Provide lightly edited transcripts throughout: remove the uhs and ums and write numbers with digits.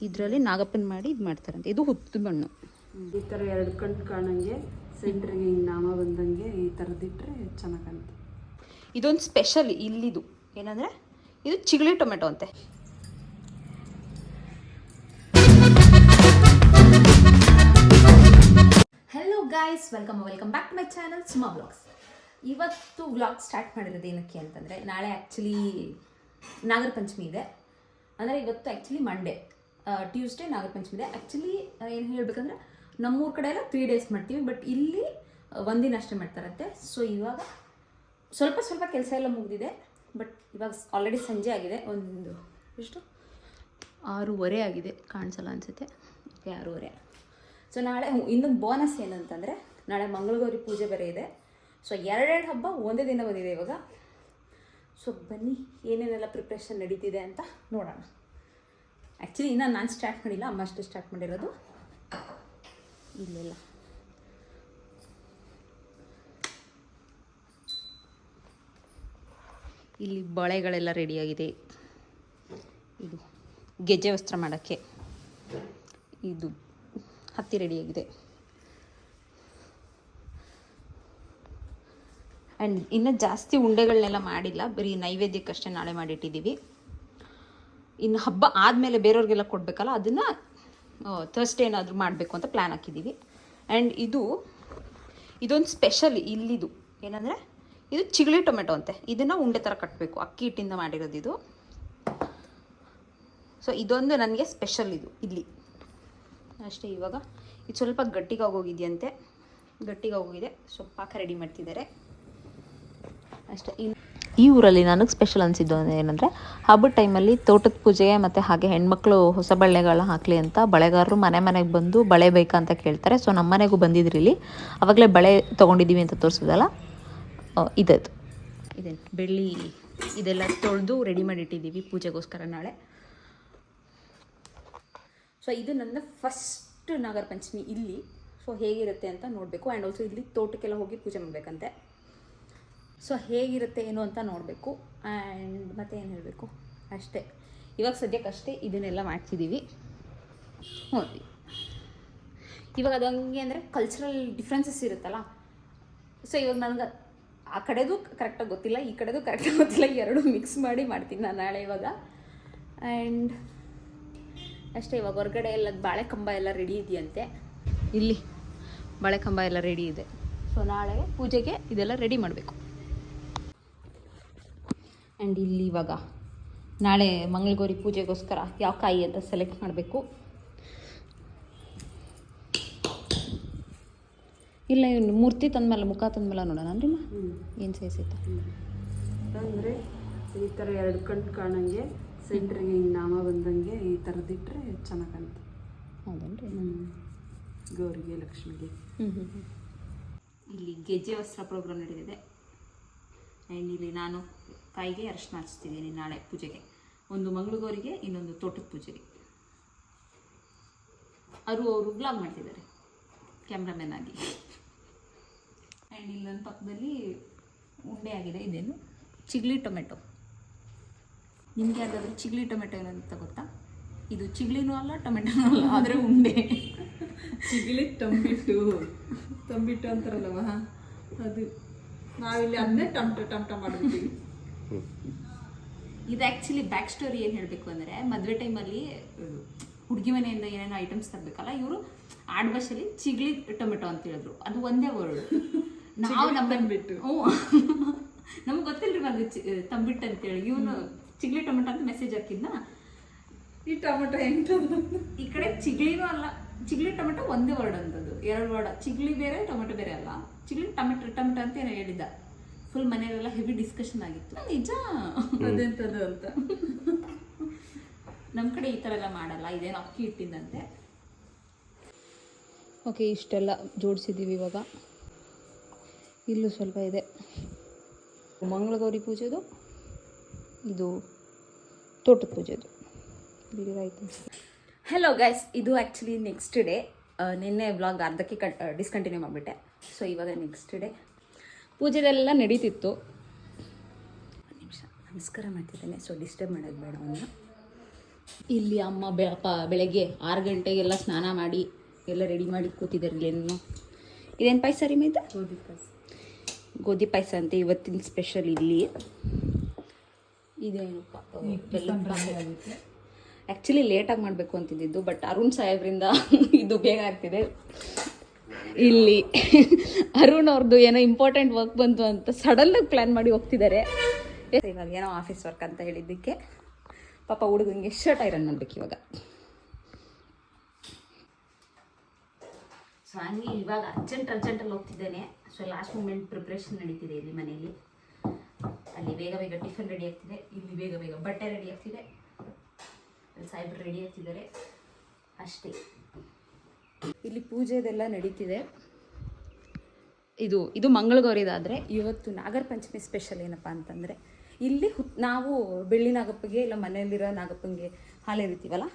ಇದರಲ್ಲಿ ನಾಗಪ್ಪನ ಮಾಡಿ ಇದು ಮಾಡ್ತಾರಂತೆ. ಇದು ಹುತ್ತು ಮಣ್ಣು. ಈ ಥರ 2 ಕಣ್ಣು ಕಾಣಂಗೆ ಸೆಂಟ್ರಿಗೆ ಹಿಂಗೆ ನಾಮ ಬಂದಂಗೆ ಈ ಥರದಿಟ್ಟರೆ ಚೆನ್ನಾಗಿ ಕಾಣುತ್ತೆ. ಇದೊಂದು ಸ್ಪೆಷಲ್ ಇಲ್ಲಿದು ಏನಂದರೆ ಇದು ಚಿಗಳಿ ಟೊಮೆಟೊ ಅಂತೆ. Hello guys, welcome back to my channel Suma vlogs. ಇವತ್ತು ವ್ಲಾಗ್ ಸ್ಟಾರ್ಟ್ ಮಾಡಿರೋದು ಏನಕ್ಕೆ ಅಂತಂದರೆ, ನಾಳೆ ಆ್ಯಕ್ಚುಲಿ ನಾಗರ ಪಂಚಮಿ ಇದೆ. ಅಂದರೆ ಇವತ್ತು actually Monday, Tuesday Nagara Panchami ಇದೆ. ಆ್ಯಕ್ಚುಲಿ ಏನು ಹೇಳಬೇಕಂದ್ರೆ ನಮ್ಮೂರ ಕಡೆ ಎಲ್ಲ 3 ಡೇಸ್ ಮಾಡ್ತೀವಿ, ಬಟ್ ಇಲ್ಲಿ 1 ದಿನ ಅಷ್ಟೇ ಮಾಡ್ತಾರಂತೆ. ಸೊ ಇವಾಗ ಸ್ವಲ್ಪ ಕೆಲಸ ಎಲ್ಲ ಮುಗಿದಿದೆ, ಬಟ್ ಇವಾಗ ಆಲ್ರೆಡಿ ಸಂಜೆ ಆಗಿದೆ. ಒಂದು ಎಷ್ಟು 6:30 ಆಗಿದೆ, ಕಾಣಿಸಲ್ಲ ಅನಿಸುತ್ತೆ. 6:30. ಸೊ ನಾಳೆ ಇನ್ನೊಂದು ಬೋನಸ್ ಏನಂತಂದರೆ, ನಾಳೆ ಮಂಗಳಗೌರಿ ಪೂಜೆ ಬೇರೆ ಇದೆ. ಸೊ 2 ಹಬ್ಬ ಒಂದೇ ದಿನ ಬಂದಿದೆ ಇವಾಗ. ಸೊ ಬನ್ನಿ ಏನೇನೆಲ್ಲ ಪ್ರಿಪ್ರೇಷನ್ ನಡೀತಿದೆ ಅಂತ ನೋಡೋಣ. ಆ್ಯಕ್ಚುಲಿ ಇನ್ನೂ ನಾನು ಸ್ಟಾರ್ಟ್ ಮಾಡಿಲ್ಲ, ಅಮ್ಮ ಅಷ್ಟೇ ಸ್ಟಾರ್ಟ್ ಮಾಡಿರೋದು. ಇಲ್ಲೆಲ್ಲ ಇಲ್ಲಿ ಬಳೆಗಳೆಲ್ಲ ರೆಡಿಯಾಗಿದೆ. ಇದು ಗೆಜ್ಜೆ ವಸ್ತ್ರ ಮಾಡೋಕ್ಕೆ ಇದು ಹತ್ತಿ ರೆಡಿಯಾಗಿದೆ. ಆ್ಯಂಡ್ ಇನ್ನೂ ಜಾಸ್ತಿ ಉಂಡೆಗಳನ್ನೆಲ್ಲ ಮಾಡಿಲ್ಲ, ಬರೀ ನೈವೇದ್ಯಕ್ಕಷ್ಟೇ ನಾಳೆ ಮಾಡಿಟ್ಟಿದ್ದೀವಿ. ಇನ್ನು ಹಬ್ಬ ಆದಮೇಲೆ ಬೇರೆಯವ್ರಿಗೆಲ್ಲ ಕೊಡಬೇಕಲ್ಲ, ಅದನ್ನು ಥರ್ಸ್ಡೇ ಏನಾದರೂ ಮಾಡಬೇಕು ಅಂತ ಪ್ಲ್ಯಾನ್ ಹಾಕಿದ್ದೀವಿ. ಆ್ಯಂಡ್ ಇದೊಂದು ಸ್ಪೆಷಲ್ ಇಲ್ಲಿದು ಏನಂದರೆ ಇದು ಚಿಗಳಿ ಟೊಮೆಟೊ ಅಂತೆ. ಇದನ್ನು ಉಂಡೆ ಥರ ಕಟ್ಟಬೇಕು, ಅಕ್ಕಿ ಹಿಟ್ಟಿಂದ ಮಾಡಿರೋದು ಇದು. ಸೊ ಇದೊಂದು ನನಗೆ ಸ್ಪೆಷಲ್ ಇದು ಇಲ್ಲಿ ಅಷ್ಟೇ. ಇವಾಗ ಇದು ಸ್ವಲ್ಪ ಗಟ್ಟಿಗಾಗೋಗಿದೆಯಂತೆ, ಗಟ್ಟಿಗಾಗೋಗಿದೆ. ಸ್ವಲ್ಪ ಪಾಕ ರೆಡಿ ಮಾಡ್ತಿದ್ದಾರೆ ಅಷ್ಟೇ. ಈ ಊರಲ್ಲಿ ನನಗೆ ಸ್ಪೆಷಲ್ ಅನಿಸಿದ್ದು ಏನಂದರೆ, ಹಬ್ಬದ ಟೈಮಲ್ಲಿ ತೋಟದ ಪೂಜೆಗೆ ಮತ್ತು ಹಾಗೆ ಹೆಣ್ಮಕ್ಳು ಹೊಸ ಬಳೆಗಳನ್ನ ಹಾಕಲಿ ಅಂತ ಬಳೆಗಾರರು ಮನೆಗೆ ಬಂದು ಬಳೆ ಬೇಕಾ ಅಂತ ಕೇಳ್ತಾರೆ. ಸೊ ನಮ್ಮ ಮನೆಗೂ ಬಂದಿದ್ರು ಇಲ್ಲಿ, ಆವಾಗಲೇ ಬಳೆ ತೊಗೊಂಡಿದ್ದೀವಿ ಅಂತ ತೋರಿಸಿದಲ್ಲ, ಇದದು ಇದೇನು ಬೆಳ್ಳಿ ಇದೆಲ್ಲ ತೊಳೆದು ರೆಡಿ ಮಾಡಿಟ್ಟಿದ್ದೀವಿ ಪೂಜೆಗೋಸ್ಕರ ನಾಳೆ. ಸೊ ಇದು ನನ್ನ ಫಸ್ಟ್ ನಾಗರ ಪಂಚಮಿ ಇಲ್ಲಿ. ಸೊ ಹೇಗಿರುತ್ತೆ ಅಂತ ನೋಡಬೇಕು. ಆ್ಯಂಡ್ ಆಲ್ಸೋ ಇಲ್ಲಿ ತೋಟಕ್ಕೆಲ್ಲ ಹೋಗಿ ಪೂಜೆ ಮಾಡಬೇಕಂತೆ. ಸೊ ಹೇಗಿರುತ್ತೆ ಏನು ಅಂತ ನೋಡಬೇಕು. ಆ್ಯಂಡ್ ಮತ್ತೆ ಏನು ಹೇಳಬೇಕು, ಅಷ್ಟೇ. ಇವಾಗ ಸದ್ಯಕ್ಕಷ್ಟೇ ಇದನ್ನೆಲ್ಲ ಮಾಡ್ತಿದ್ದೀವಿ. ನೋಡಿ ಇವಾಗ ಅದು ಹಂಗೆ ಅಂದರೆ ಕಲ್ಚರಲ್ ಡಿಫ್ರೆನ್ಸಸ್ ಇರುತ್ತಲ್ಲ. ಸೊ ಇವಾಗ ನನಗೆ ಆ ಕಡೆದು ಕರೆಕ್ಟಾಗಿ ಗೊತ್ತಿಲ್ಲ, ಈ ಕಡೆದು ಕರೆಕ್ಟಾಗಿ ಗೊತ್ತಿಲ್ಲ, ಎರಡೂ ಮಿಕ್ಸ್ ಮಾಡಿ ಮಾಡ್ತೀನಿ ನಾನು ನಾಳೆ ಇವಾಗ. ಆ್ಯಂಡ್ ಅಷ್ಟೇ. ಇವಾಗ ಹೊರಗಡೆ ಎಲ್ಲ ಬಾಳೆ ಕಂಬ ಎಲ್ಲ ರೆಡಿ ಇದೆಯಂತೆ. ಇಲ್ಲಿ ಬಾಳೆ ಕಂಬ ಎಲ್ಲ ರೆಡಿ ಇದೆ. ಸೊ ನಾಳೆ ಪೂಜೆಗೆ ಇದೆಲ್ಲ ರೆಡಿ ಮಾಡಬೇಕು. ಆ್ಯಂಡ್ ಇಲ್ಲಿ ಇವಾಗ ನಾಳೆ ಮಂಗಳಗೌರಿ ಪೂಜೆಗೋಸ್ಕರ ಯಾವ ಕಾಯಿ ಅಂತ ಸೆಲೆಕ್ಟ್ ಮಾಡಬೇಕು. ಇಲ್ಲ ಇವ್ನು ಮೂರ್ತಿ ತಂದಮೇಲೆ ಮುಖ ತಂದಮೇಲೆ ನೋಡೋಣ ರೀ ಏನು ಸೇಸೈತೆ ಅಂದರೆ ಈ ಥರ 2 ಕಣ್ಣು ಕಾಣಂಗೆ ಸೆಂಟ್ರಿಗೆ ಹಿಂಗೆ ನಾಮ ಬಂದಂಗೆ ಈ ಥರದಿಟ್ಟರೆ ಚೆನ್ನಾಗಿ ಕಾಣುತ್ತೆ. ಹೌದನ್ರಿ. ಗೌರಿಗೆ ಲಕ್ಷ್ಮಿಗೆ. ಇಲ್ಲಿ ಗೆಜ್ಜೆ ವಸ್ತ್ರ ಪ್ರೋಗ್ರಾಮ್ ನಡೆದಿದೆ. ಆ್ಯಂಡ್ ಇಲ್ಲಿ ನಾನು ಕಾಯಿಗೆ ಅರಶಿನ ಹಚ್ತಿದ್ದೀನಿ ನಾಳೆ ಪೂಜೆಗೆ. ಒಂದು ಮಂಗಳಗೌರಿಗೆ, ಇನ್ನೊಂದು ತೋಟದ ಪೂಜೆಗೆ. ಅವರು ವ್ಲಾಗ್ ಮಾಡ್ತಿದ್ದಾರೆ ಕ್ಯಾಮ್ರಾಮನ್ ಆಗಿ. ಆ್ಯಂಡ್ ಇಲ್ಲೊಂದು ಪಕ್ಕದಲ್ಲಿ ಉಂಡೆ ಆಗಿದೆ. ಇದೇನು ಚಿಗಳಿ ಟೊಮೆಟೊ. ನಿಮಗೆ ಯಾವ್ದಾದ್ರು ಚಿಗಳಿ ಟೊಮೆಟೊ ಏನಂತ ಗೊತ್ತಾ? ಇದು ಚಿಗಳಿನೂ ಅಲ್ಲ ಟೊಮೆಟೊನೂ ಅಲ್ಲ, ಆದರೆ ಉಂಡೆ. ಚಿಗಿಳಿ ತಂಬಿಟ್ಟು ಅಂತಾರಲ್ಲವ, ಅದು ನಾವಿಲ್ಲಿ ಅದನ್ನೇ ಟಮಟ ಮಾಡಿರ್ತೀವಿ. ಇದು ಆ್ಯಕ್ಚುಲಿ ಬ್ಯಾಕ್ ಸ್ಟೋರಿ ಏನು ಹೇಳಬೇಕು ಅಂದರೆ, ಮದುವೆ ಟೈಮಲ್ಲಿ ಹುಡುಗಿ ಮನೆಯಿಂದ ಏನೇನೋ ಐಟಮ್ಸ್ ತರಬೇಕಲ್ಲ, ಇವರು ಆಡ್ ಭಾಷೆಯಲ್ಲಿ ಚಿಗಳಿ ಟೊಮೆಟೊ ಅಂತ ಹೇಳಿದ್ರು. ಅದು ಒಂದೇ ವರ್ಡ್. ನಾವು ತಂಬಿಟ್ಟು ನಮ್ಗೆ ಗೊತ್ತಿಲ್ಲರಿ ಅದು ತಂಬಿಟ್ಟು ಅಂತೇಳಿ. ಇವನು ಚಿಗಳಿ ಟೊಮೆಟೊ ಅಂತ ಮೆಸೇಜ್ ಹಾಕಿದ್ನ. ಈ ಟೊಮೆಟೊ ಹೆಂಗೆ ಈ ಕಡೆ ಚಿಗಳಿನೂ ಅಲ್ಲ, ಚಿಗಳಿ ಟೊಮೆಟೊ ಒಂದೇ ವರ್ಡ್ ಅಂತದ್ದು, 2 ವರ್ಡ್. ಚಿಗಳಿ ಬೇರೆ ಟೊಮೆಟೊ ಬೇರೆ ಅಲ್ಲ. ಚಿಗಳಿ ಟೊಮೆಟೊ ಅಂತ ಏನೋ ಹೇಳಿದ್ದ. ಫುಲ್ ಮನೆಯಲ್ಲೆಲ್ಲ ಹೆವಿ ಡಿಸ್ಕಷನ್ ಆಗಿತ್ತು. ನಿಜ ಅದೆಂಥದ್ದು ಅಂತ. ನಮ್ಮ ಕಡೆ ಈ ಥರ ಎಲ್ಲ ಮಾಡಲ್ಲ, ಇದೇನು ಅಕ್ಕಿ ಹಿಟ್ಟಿಂದಂತೆ. ಓಕೆ, ಇಷ್ಟೆಲ್ಲ ಜೋಡಿಸಿದ್ದೀವಿ. ಇವಾಗ ಇಲ್ಲೂ ಸ್ವಲ್ಪ ಇದೆ. ಮಂಗಳಗೌರಿ ಪೂಜೆದು, ಇದು ತೋಟದ ಪೂಜೆದು. ಹೆಲೋ ಗೈಸ್, ಇದು ಆ್ಯಕ್ಚುಲಿ ನೆಕ್ಸ್ಟ್ ಡೇ. ನಿನ್ನೆ ವ್ಲಾಗ್ ಅರ್ಧಕ್ಕೆ ಡಿಸ್ಕಂಟಿನ್ಯೂ ಮಾಡಿಬಿಟ್ಟೆ. ಸೊ ಇವಾಗ ನೆಕ್ಸ್ಟ್ ಡೇ ಪೂಜೆದೆಲ್ಲ ನಡೀತಿತ್ತು. ಒಂದು ನಿಮಿಷ ನಮಸ್ಕಾರ ಮಾಡ್ತಿದ್ದೇನೆ, ಸೊ ಡಿಸ್ಟರ್ಬ್ ಮಾಡೋದು ಬೇಡ ಅವನ್ನ. ಇಲ್ಲಿ ಅಮ್ಮ ಬೆಳಗ್ಗೆ 6 ಗಂಟೆಗೆಲ್ಲ ಸ್ನಾನ ಮಾಡಿ ಎಲ್ಲ ರೆಡಿ ಮಾಡಿ ಕೂತಿದ್ದಾರೆ. ಇಲ್ಲೇನು ಇದೇನು ಪಾಯಸ ರೀ ಮೈದ? ಗೋಧಿ ಪಾಯಸ. ಗೋಧಿ ಪಾಯಸ ಅಂತ ಇವತ್ತಿನ ಸ್ಪೆಷಲ್ ಇಲ್ಲಿ. ಇದೇನಪ್ಪ ಆ್ಯಕ್ಚುಲಿ ಲೇಟಾಗಿ ಮಾಡಬೇಕು ಅಂತಿದ್ದು, ಬಟ್ ಅರುಣ್ ಸಾಹೇಬ್ರಿಂದ ಇದು ಬೇಗ ಆಗ್ತಿದೆ. ಇಲ್ಲಿ ಅರುಣ್ ಅವ್ರದ್ದು ಏನೋ ಇಂಪಾರ್ಟೆಂಟ್ ವರ್ಕ್ ಬಂತು ಅಂತ ಸಡನ್ನಾಗಿ ಪ್ಲ್ಯಾನ್ ಮಾಡಿ ಹೋಗ್ತಿದ್ದಾರೆ. ಇವಾಗ ಏನೋ ಆಫೀಸ್ ವರ್ಕ್ ಅಂತ ಹೇಳಿದ್ದಕ್ಕೆ ಪಾಪ ಹುಡುಗಂಗೆ ಶರ್ಟ್ ಐರನ್ ಮಾಡ್ಬೇಕು ಇವಾಗ. ಸೊ ಹಂಗೆ ಇವಾಗ ಅರ್ಜೆಂಟಲ್ಲಿ ಹೋಗ್ತಿದ್ದೇನೆ. ಸೊ ಲಾಸ್ಟ್ ಮೂಮೆಂಟ್ ಪ್ರಿಪ್ರೇಷನ್ ನಡೀತಿದೆ ಇಲ್ಲಿ ಮನೆಯಲ್ಲಿ. ಅಲ್ಲಿ ಬೇಗ ಬೇಗ ಟಿಫನ್ ರೆಡಿ ಆಗ್ತಿದೆ, ಇಲ್ಲಿ ಬೇಗ ಬೇಗ ಬಟ್ಟೆ ರೆಡಿ ಆಗ್ತಿದೆ, ಅಲ್ಲಿ ಸಾಹೇಬ್ರು ರೆಡಿ ಆಗ್ತಿದ್ದಾರೆ ಅಷ್ಟೇ. ಇಲ್ಲಿ ಪೂಜೆದೆಲ್ಲ ನಡೀತಿದೆ. ಇದು ಮಂಗಳಗೌರಿದಾದರೆ ಇವತ್ತು ನಾಗರ ಪಂಚಮಿ ಸ್ಪೆಷಲ್ ಏನಪ್ಪ ಅಂತಂದರೆ ಇಲ್ಲಿ ನಾವು ಬೆಳ್ಳಿ ನಾಗಪ್ಪಗೆ ಇಲ್ಲ ಮನೆಯಲ್ಲಿರೋ ನಾಗಪ್ಪಂಗೆ ಹಾಲು ಎರಿತೀವಲ್ಲ,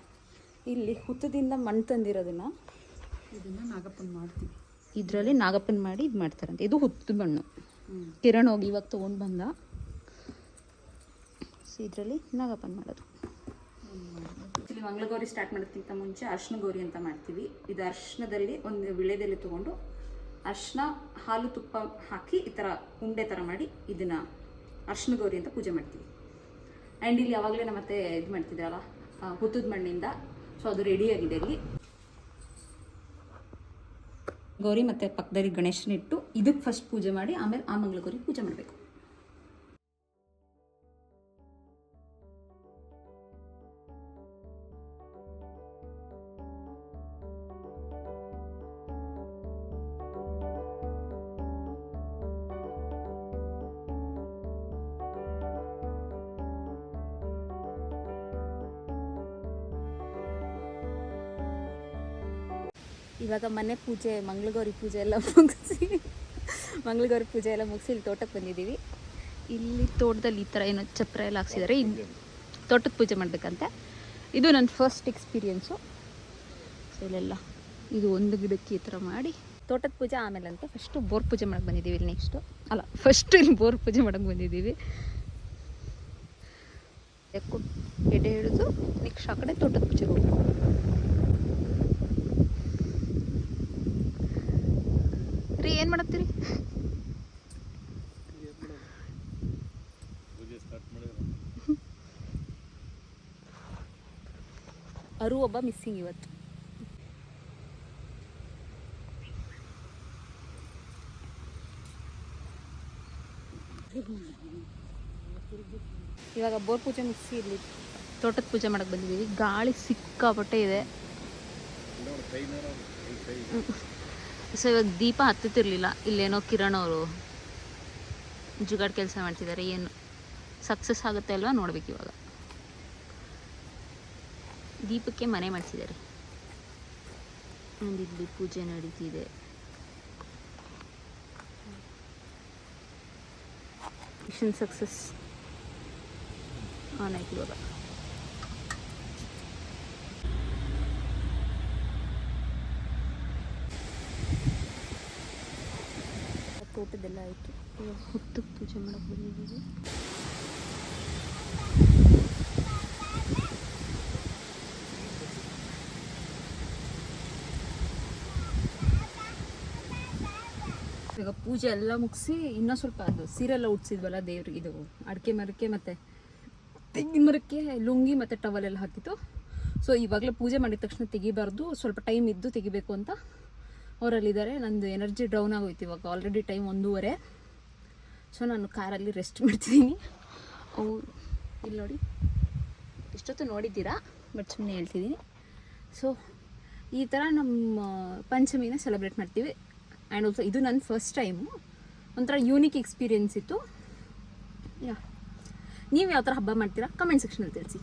ಇಲ್ಲಿ ಹುತ್ತದಿಂದ ಮಣ್ಣು ತಂದಿರೋದನ್ನು ಇದನ್ನು ನಾಗಪ್ಪನ ಮಾಡ್ತೀವಿ. ಇದರಲ್ಲಿ ನಾಗಪ್ಪನ ಮಾಡಿ ಇದು ಮಾಡ್ತಾರಂತೆ. ಇದು ಹುತ್ತದ ಮಣ್ಣು. ಕಿರಣ್ ಹೋಗಿ ಇವಾಗ ತೊಗೊಂಡು ಬಂದ. ಸೊ ಇದರಲ್ಲಿ ನಾಗಪ್ಪನ ಮಾಡೋದು. ಆ್ಯಕ್ಚುಲಿ ಮಂಗಳಗೌರಿ ಸ್ಟಾರ್ಟ್ ಮಾಡೋದಕ್ಕಿಂತ ಮುಂಚೆ ಅರ್ಶಿನ ಗೌರಿ ಅಂತ ಮಾಡ್ತೀವಿ. ಇದು ಅರ್ಶಿನದಲ್ಲಿ ಒಂದು ವಿಳೆದೆಲೆ ತೊಗೊಂಡು ಅರ್ಶಿನ ಹಾಲು ತುಪ್ಪ ಹಾಕಿ ಈ ಥರ ಉಂಡೆ ಥರ ಮಾಡಿ ಇದನ್ನು ಅರ್ಶಿನ ಗೌರಿ ಅಂತ ಪೂಜೆ ಮಾಡ್ತೀವಿ. ಆ್ಯಂಡ್ ಇಲ್ಲಿ ಯಾವಾಗಲೇ ನಮ್ಮ ಮತ್ತೆ ಇದು ಮಾಡ್ತಿದ್ದಾರಲ್ಲ ಹುತ್ತದ ಮಣ್ಣಿಂದ. ಸೊ ಅದು ರೆಡಿಯಾಗಿದೆ. ಇಲ್ಲಿ ಗೌರಿ ಮತ್ತು ಪಕ್ಕದಲ್ಲಿ ಗಣೇಶನ ಇಟ್ಟು ಇದಕ್ಕೆ ಫಸ್ಟ್ ಪೂಜೆ ಮಾಡಿ ಆಮೇಲೆ ಆ ಮಂಗಳಗೌರಿ ಪೂಜೆ ಮಾಡಬೇಕು. ಇವಾಗ ಮನೆ ಪೂಜೆ ಮಂಗಳಗೌರಿ ಪೂಜೆ ಎಲ್ಲ ಮುಗಿಸಿ ಇಲ್ಲಿ ತೋಟಕ್ಕೆ ಬಂದಿದ್ದೀವಿ. ಇಲ್ಲಿ ತೋಟದಲ್ಲಿ ಈ ಥರ ಏನೋ ಚಪ್ರ ಎಲ್ಲ ಹಾಕ್ಸಿದ್ದಾರೆ. ಇಲ್ಲಿ ತೋಟದ ಪೂಜೆ ಮಾಡಬೇಕಂತೆ. ಇದು ನನ್ನ ಫಸ್ಟ್ ಎಕ್ಸ್ಪೀರಿಯೆನ್ಸು. ಸೊ ಇಲ್ಲೆಲ್ಲ ಇದು ಒಂದು ಗಿಡಕ್ಕೆ ಈ ಥರ ಮಾಡಿ ತೋಟದ ಪೂಜೆ ಆಮೇಲೆ ಅಂತ ಫಸ್ಟು ಬೋರ್ ಪೂಜೆ ಮಾಡಕ್ಕೆ ಬಂದಿದ್ದೀವಿ. ಇಲ್ಲಿ ಫಸ್ಟು ಇಲ್ಲಿ ಬೋರ್ ಪೂಜೆ ಮಾಡಕ್ಕೆ ಬಂದಿದ್ದೀವಿ. ಎಡೆ ಹಿಡಿದು ನೆಕ್ಸ್ಟ್ ಆ ಕಡೆ ತೋಟದ ಪೂಜೆಗೆ ಹೋಗೋಣ. ರೀ ಏನು ಮಾಡತ್ತೀರಿ? ಅರು ಒಬ್ಬ ಮಿಸ್ಸಿಂಗ್ ಇವತ್ತು. ಇವಾಗ ಬೋರ್ ಪೂಜೆ ಮುಗಿಸಿ ಇಲ್ಲಿ ತೋಟದ ಪೂಜೆ ಮಾಡಕ್ಕೆ ಬಂದಿದ್ದೀವಿ. ಗಾಳಿ ಸಿಕ್ಕಾಪಟ್ಟೆ ಇದೆ. ಸೊ ಇವಾಗ ದೀಪ ಹತ್ತುತ್ತಿರಲಿಲ್ಲ. ಇಲ್ಲೇನೋ ಕಿರಣ್ ಅವರು ಜುಗಾಡ್ ಕೆಲಸ ಮಾಡ್ತಿದ್ದಾರೆ. ಏನು ಸಕ್ಸಸ್ ಆಗುತ್ತೆ ಅಲ್ವಾ ನೋಡ್ಬೇಕು. ಇವಾಗ ದೀಪಕ್ಕೆ ಮನೆ ಮಾಡಿಸಿದ್ದಾರೆ. ಇಲ್ಲಿ ಪೂಜೆ ನಡೀತಿದೆ. ಮಿಷನ್ ಸಕ್ಸಸ್ ಆನ್ ಆಯ್ತು. ಇವಾಗ ತೋಟದೆಲ್ಲ ಆಯಿತು. ಇವಾಗ ಹುತ್ತಕ್ಕೆ ಪೂಜೆ ಮಾಡಕ್ಕೆ ಬಂದಿದ್ದೀವಿ. ಇವಾಗ ಪೂಜೆ ಎಲ್ಲ ಮುಗಿಸಿ ಇನ್ನೂ ಸ್ವಲ್ಪ ಅದು ಸೀರೆಲ್ಲ ಉಡ್ಸಿದ್ವಲ್ಲ ದೇವ್ರಿಗೆ, ಇದು ಅಡಿಕೆ ಮರಕ್ಕೆ ಮತ್ತು ತೆಂಗಿನ ಮರಕ್ಕೆ ಲುಂಗಿ ಮತ್ತು ಟವಲ್ ಎಲ್ಲ ಹಾಕಿತ್ತು. ಸೊ ಇವಾಗಲೇ ಪೂಜೆ ಮಾಡಿದ ತಕ್ಷಣ ತೆಗಿಬಾರ್ದು, ಸ್ವಲ್ಪ ಟೈಮ್ ಇದ್ದು ತೆಗಿಬೇಕು ಅಂತ ಅವರಲ್ಲಿದ್ದಾರೆ. ನಂದು ಎನರ್ಜಿ ಡೌನ್ ಆಗೋಯ್ತು. ಇವಾಗ ಆಲ್ರೆಡಿ ಟೈಮ್ 1:30. ಸೊ ನಾನು ಕಾರಲ್ಲಿ ರೆಸ್ಟ್ ಮಾಡ್ತಿದ್ದೀನಿ. ಅವು ಇಲ್ಲಿ ನೋಡಿ, ಇಷ್ಟೊತ್ತು ನೋಡಿದ್ದೀರಾ, ಬಟ್ ಸುಮ್ಮನೆ ಹೇಳ್ತಿದ್ದೀನಿ. ಸೊ ಈ ಥರ ನಮ್ಮ ಪಂಚಮಿನ ಸೆಲೆಬ್ರೇಟ್ ಮಾಡ್ತೀವಿ. ಆ್ಯಂಡ್ ಆಲ್ಸೋ ಇದು ನನ್ನ ಫಸ್ಟ್ ಟೈಮು. ಒಂಥರ ಯೂನಿಕ್ ಎಕ್ಸ್ಪೀರಿಯೆನ್ಸ್ ಇತ್ತು. ನೀವು ಯಾವ ಥರ ಹಬ್ಬ ಮಾಡ್ತೀರಾ ಕಮೆಂಟ್ ಸೆಕ್ಷನಲ್ಲಿ ತಿಳಿಸಿ.